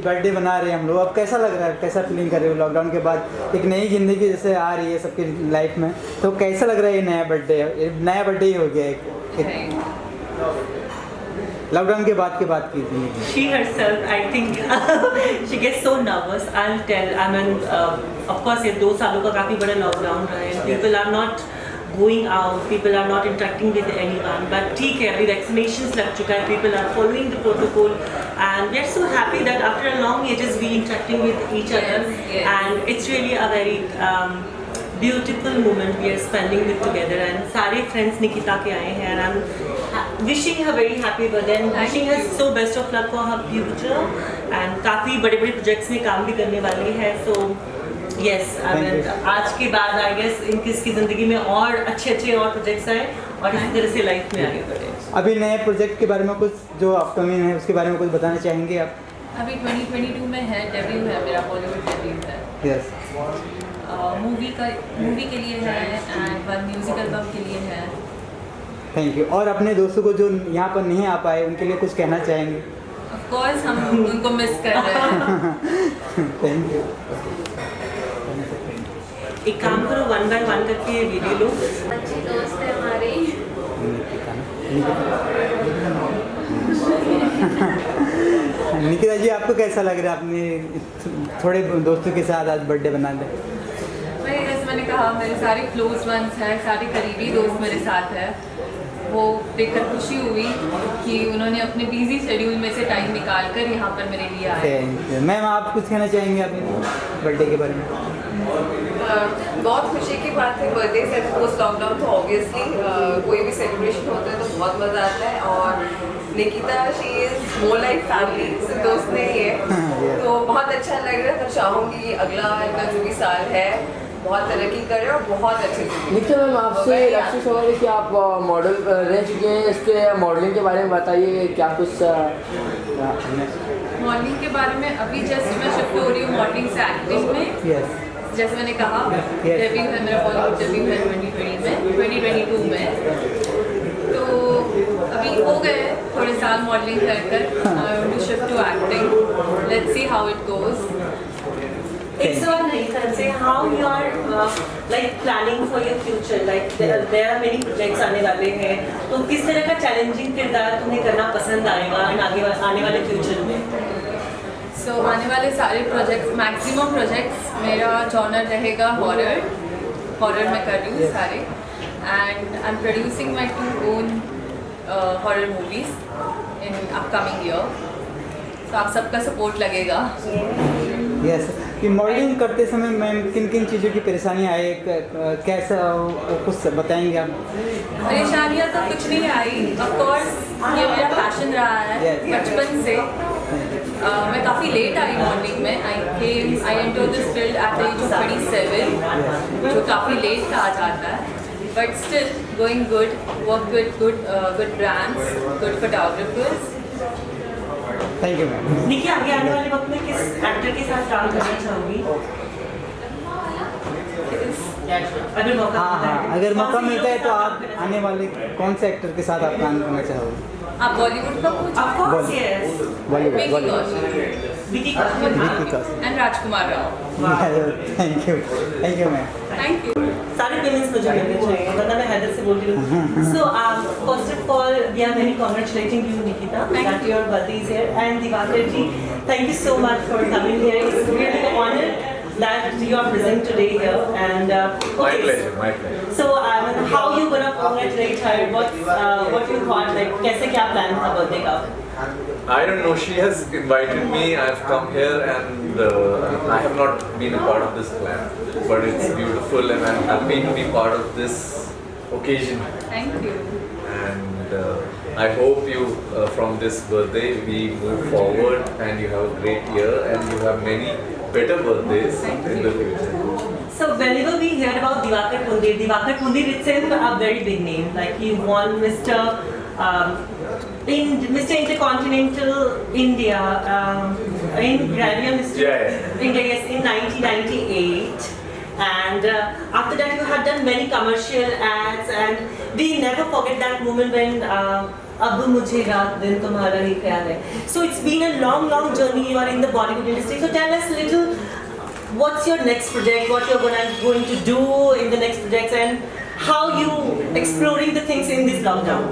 Birthday बना रहे हैं हम लोग, अब कैसा लग रहा है, कैसा फीलिंग कर रहे हो लॉकडाउन के बाद एक नई ज़िंदगी जैसे आ रही है सबकी लाइफ में, तो कैसा लग रहा है ये नया बर्थडे ही हो गया एक लॉकडाउन के बाद की ज़िंदगी? She herself, I think, she gets so nervous. I'll tell. I mean, of course, ये 2 सालों का काफ़ी बड़ा लॉकडाउन रहा है. People are not going out. People are not interacting with anyone. But ठीक है, अभी vaccinations लग चुका है. People are following the protocol, and we are so happy that after a long ages we interacting with each other, and it's really a very beautiful moment we are spending with together. And सारे friends Nikita के आए हैं, and I'm wishing her very happy birthday and wishing her so best of luck for her future. And काफ़ी बड़े-बड़े projects में काम भी करने वाली है. So yes, I mean, आज के बाद I guess इनकी ज़िंदगी में और अच्छे और projects आए और इसी तरह से लाइफ में आगे बढ़े. अभी नए प्रोजेक्ट के बारे में कुछ जो अपकमिंग है उसके बारे में कुछ बताना चाहेंगे आप? अभी 2022 में है, डेब्यू है मेरा, बॉलीवुड डेब्यू है. यस. मूवी के लिए है एंड 1 म्यूजिक एल्बम के लिए है. Thank you. और अपने दोस्तों को जो यहाँ पर नहीं आ पाए उनके लिए कुछ कहना चाहेंगे? ऑफ कोर्स हम उनको मिस कर रहे हैं. Thank you. एक काम करो, 1 by 1 करके वीडियो लो. अच्छी दोस्त है हमारी. निकिता जी, आपको कैसा लग रहा है अपने थोड़े दोस्तों के साथ आज बर्थडे बना दे? जैसे मैंने कहा, मेरे सारे क्लोज वंस हैं, सारे करीबी दोस्त मेरे साथ हैं. वो देखकर खुशी हुई कि उन्होंने अपने बिजी शेड्यूल में से टाइम निकाल कर यहाँ पर मेरे लिए आए. Thank you. मैम, आप कुछ कहना चाहेंगे अपने बर्थडे के बारे में? बहुत खुशी की बात है. बर्थडे से पोस्ट लॉकडाउन तो ऑब्वियसली कोई भी सेलिब्रेशन होता है तो बहुत मज़ा आता है. और Nikita, she is more like family, दोस्त नहीं है. तो बहुत अच्छा लग रहा है. तो चाहूँगी कि अगला इनका जो भी साल है बहुत तरक्की करे और बहुत अच्छे से. निकिता मैम, आपसे लास्ट सवाल है कि आप मॉडल रह चुके हैं, इसके मॉडलिंग के बारे में बताइए. क्या कुछ मॉडलिंग के बारे में? अभी जस्ट मैं शिफ्ट हो रही हूँ मॉडलिंग से एक्टिंग में. यस. जैसे मैंने कहा, डेब्यू है मेरा, बॉलीवुड डेब्यू है 2022 में. तो अभी हो गए थोड़े साल मॉडलिंग कर to shift to acting. Let's see how it goes. एक सवाल नहीं कर से, how you are like planning for your future, like there are many projects आने वाले हैं, तो किस तरह का चैलेंजिंग किरदार तुम्हें करना पसंद आएगा आने वाले फ्यूचर में? सो आने वाले सारे प्रोजेक्ट्स, मैक्सिमम प्रोजेक्ट्स मेरा जॉनर रहेगा हॉरर में कर रही हूँ सारे. And I am producing my 2 own horror movies in upcoming year. तो आप सबका सपोर्ट लगेगा. यस. कि मॉडलिंग करते समय मैम किन चीज़ों की परेशानी आए, कैसा कुछ बताएंगे आप? परेशानियाँ तो कुछ नहीं आई. ऑफ कोर्स ये मेरा पैशन रहा है बचपन से. मैं काफ़ी लेट आई मॉडलिंग में. I enter this field at the age of 27, जो काफ़ी लेट कहा जाता है. But still going good, work with good brands, good photographers. Thank you ma'am. Nikki, आगे आने वाले वक्त में किस एक्टर के साथ काम करना चाहोगी? अगर मौका अगर मौका मिलता है तो आप आने वाले कौन से एक्टर के साथ आप काम करना चाहोगे? आप बॉलीवुड का पूछो. Of course, yes. Bollywood. Vicky Kaushal and Rajkumar Rao. Thank you ma'am. Thank you. सारे पेमेंट्स मुझे मिलने चाहिए, वरना मैं हैदर से बोल रही हूँ. So first of all, we are very congratulating you, Nikita, that your birthday is here, and Diwakar ji, thank you so much for coming here. It's really an honor that you are present today here, and okay. My pleasure. So how you gonna congratulate her? What you thought, like कैसे क्या plan था birthday का? I don't know. She has invited me. I've come here, and I have not been a part of this plan. But it's beautiful, and I'm happy to be part of this occasion. Thank you. And I hope you, from this birthday, we move forward, and you have a great year, and you have many better birthdays in the future. So whenever we hear about Diwakar Pundir itself a very big name. Like he won Mr. Intercontinental India in Gravia Mr. Yeah. India, yes, in 1998. And after that, you had done many commercial ads, and we never forget that moment when अब मुझे रात दिन तुम्हारा ही ख्याल है. So it's been a long journey. You are in the Bollywood industry. So tell us a little, what's your next project? What you're going to do in the next projects, and how you exploring the things in this lockdown?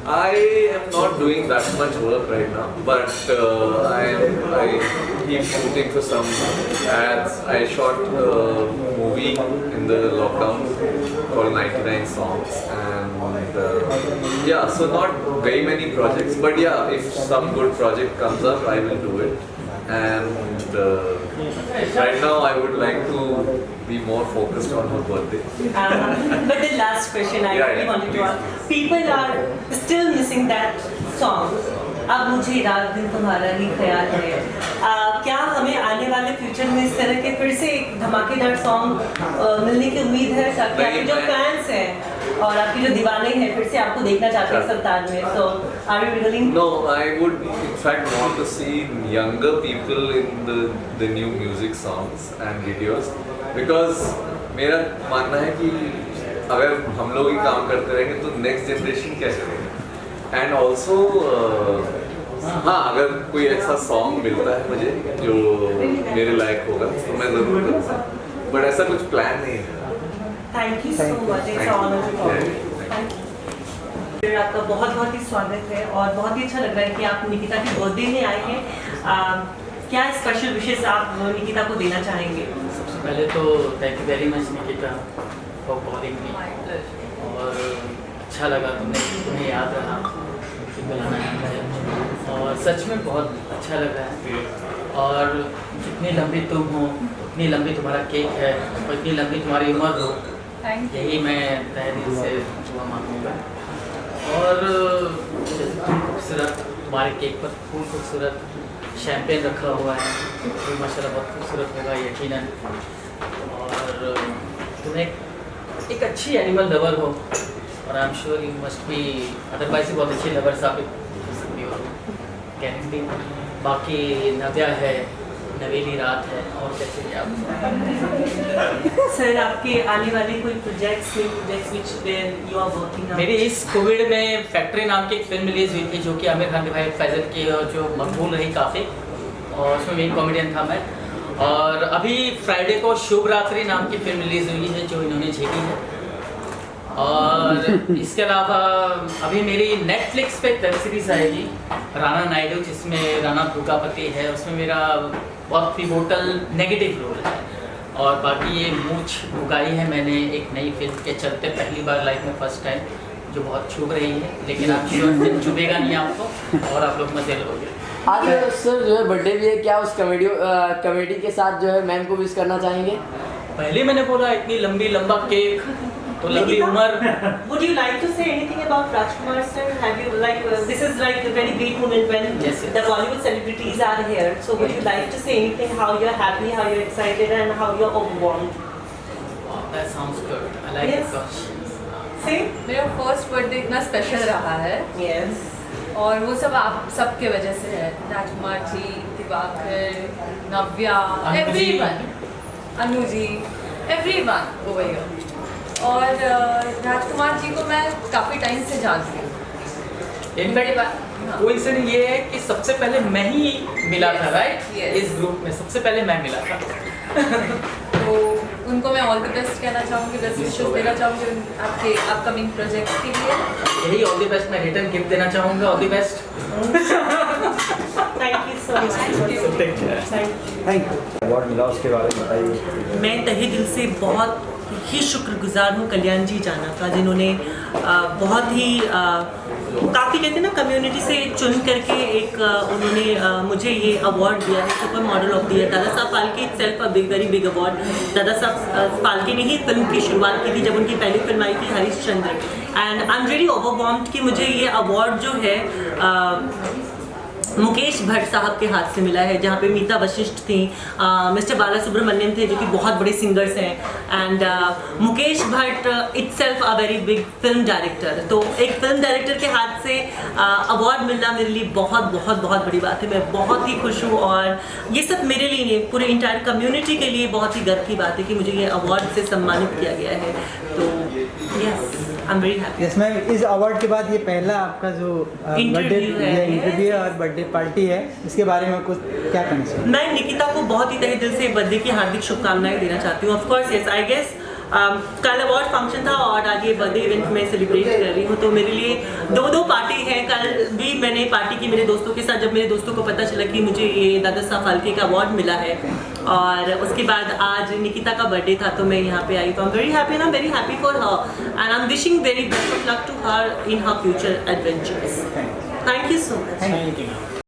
I am not doing that much work right now, but I keep shooting for some ads. I shot a movie in the lockdown called 99 Songs, and yeah, so not very many projects, but yeah, if some good project comes up, I will do it. And right now, I would like to be more focused on her birthday. But the last question I really wanted to ask: people are still missing that song. अब मुझे रात दिन तुम्हारा ही ख्याल है. क्या हमें आने वाले फ्यूचर में इस तरह के फिर से एक धमाकेदार सॉन्ग मिलने की उम्मीद है? ताकि आपके जो फैंस हैं और आपके जो दीवाने हैं फिर से आपको देखना चाहते हैं सुल्तान में. So are you willing? No, I would in fact want to see younger people in the new music songs and videos, because मेरा मानना है कि अगर हम लोग ही काम करते रहेंगे तो नेक्स्ट जनरेशन क्या करेगा. एंड ऑल्सो हाँ, अगर कोई ऐसा सॉन्ग मिलता है मुझे जो मेरे लायक होगा तो मैं ज़रूर करूँगा, बट ऐसा कुछ प्लान नहीं है. Thank you so much. It's an honor to talk to you. Thank you. आपका बहुत ही स्वागत है और बहुत ही अच्छा लग रहा है कि आप निकिता की बर्थडे में आए हैं. क्या स्पेशल विशेष आप निकिता को देना चाहेंगे? सबसे पहले तो thank you very much Nikita for calling me, और अच्छा लगा तुम्हें याद रहा बुलाना है मुझे, और सच में बहुत अच्छा लग रहा है. और जितनी लंबी तुम हो उतनी लंबी तुम्हारा केक है और इतनी लंबी तुम्हारी उम्र हो, यही मैं तहे दिल से दुआ मांगूंगा. और खूबसूरत तुम्हारे केक पर फूल खूबसूरत शैम्पेन रखा हुआ है, वो माशाल्लाह बहुत खूबसूरत होगा यकीनन. और तुम एक अच्छी एनिमल लवर हो, और I am sure you must be otherwise he बहुत अच्छी लवर साबित हो सकती हो, गारंटी. बाकी नव्या है, नवेली रात है, और कैसे क्या सर आपके आने वाले कोई projects which you are working on? मेरी इस कोविड में फैक्ट्री नाम की एक फिल्म रिलीज हुई थी जो कि आमिर खान के भाई फैजल की, जो मकबूल रही काफ़ी, और उसमें मेन कॉमेडियन था मैं. और अभी फ्राइडे को शुभ रात्रि नाम की फिल्म रिलीज हुई है जो इन्होंने झेली है. और इसके अलावा अभी मेरी नेटफ्लिक्स पे वेब सीरीज़ आएगी राणा नायडू, जिसमें राणा दुर्गापति है. उसमें मेरा बहुत पिवोटल नेगेटिव रोल है. और बाकी ये मूछ उगाई है मैंने एक नई फिल्म के चलते, पहली बार लाइफ में फर्स्ट टाइम, जो बहुत चुभ रही है, लेकिन आप फिल्म चुभेगा नहीं आपको और आप लोग मजे लोगे. आज सर जो है बर्थडे भी है, क्या उस कमेडी के साथ जो है मैम को विश करना चाहेंगे? पहले मैंने बोला इतनी लंबा केक तो लंबी उम्र. Would you like to say anything about Rajkumar sir? Have you this is like a very great moment when Yes. the Bollywood celebrities are here. So would you like to say anything? How you're happy, how you're excited, and how you're overwhelmed? Wow, that sounds good. I like Yes. the questions. Say मेरा first birthday इतना special रहा है, yes. और वो सब आप सबके वजह से है. Rajkumar ji, Diwakar, Navya, Anu ji. Everyone, Anu ji, everyone over here. और राजकुमार जी को मैं काफ़ी टाइम से जानती हूँ. इनफैक्ट हाँ. कोइंसिडेंस ये है कि सबसे पहले मैं ही मिला था, राइट? Yes. इस ग्रुप में सबसे पहले मैं मिला था. तो उनको मैं ऑल द बेस्ट कहना चाहूँगी, बेस्ट विशेस देना चाहूँगी आपके अपकमिंग प्रोजेक्ट्स के लिए. यही ऑल द बेस्ट मैं रिटर्न गिफ्ट देना चाहूँगा. All the best. Thank you so much. Thank you. Thank you. Award मिला उसके बारे में बताइए. मैं तहे दिल से बहुत ही शुक्रगुजार हूँ कल्याण जी जाना का, जिन्होंने बहुत ही काफ़ी कहते हैं ना कम्युनिटी से चुन करके एक उन्होंने मुझे ये अवार्ड दिया है, super model of the year. Dada Saheb Phalke itself a very big award. Dada Saheb Phalke ने ही फिल्म की शुरुआत की थी जब उनकी पहली फिल्म आई थी Harishchandra. And I am really overwhelmed कि मुझे ये अवार्ड जो है मुकेश भट्ट साहब के हाथ से मिला है, जहाँ पे मीता वशिष्ठ थी, मिस्टर बाला सुब्रमण्यम थे जो कि बहुत बड़े सिंगर्स हैं, and Mukesh Bhatt itself a very big film director. तो एक फिल्म डायरेक्टर के हाथ से अवार्ड मिलना मेरे लिए बहुत बहुत बहुत बड़ी बात है। मैं बहुत ही खुश हूँ और ये सब मेरे लिए नहीं, पूरे इंटायर कम्युनिटी के लिए बहुत ही गर्व की बात है कि मुझे ये अवार्ड से सम्मानित किया गया है। तो yes, I am very happy. Yes ma'am, इस अवार्ड के बाद ये पहला आपका जो बर्थडे इंटरव्यू है और बर्थडे पार्टी है, इसके बारे में कुछ क्या कहना चाहिए? मैं निकिता को बहुत ही तहे दिल से बर्थडे की हार्दिक शुभकामनाएं देना चाहती हूँ। Of course yes, I guess कल अवार्ड फंक्शन था और आज ये बर्थडे इवेंट में सेलिब्रेट कर रही हूँ, तो मेरे लिए दो पार्टी है। कल भी मैंने पार्टी की मेरे दोस्तों के साथ, जब मेरे दोस्तों को पता चला कि मुझे ये दादा साहब फाल्के का अवार्ड मिला है, और उसके बाद आज निकिता का बर्थडे था तो मैं यहाँ पे आई। तो I am very happy and I am very happy for her and I am wishing very best of luck to her in her future adventures. Thank you so much. Thank you.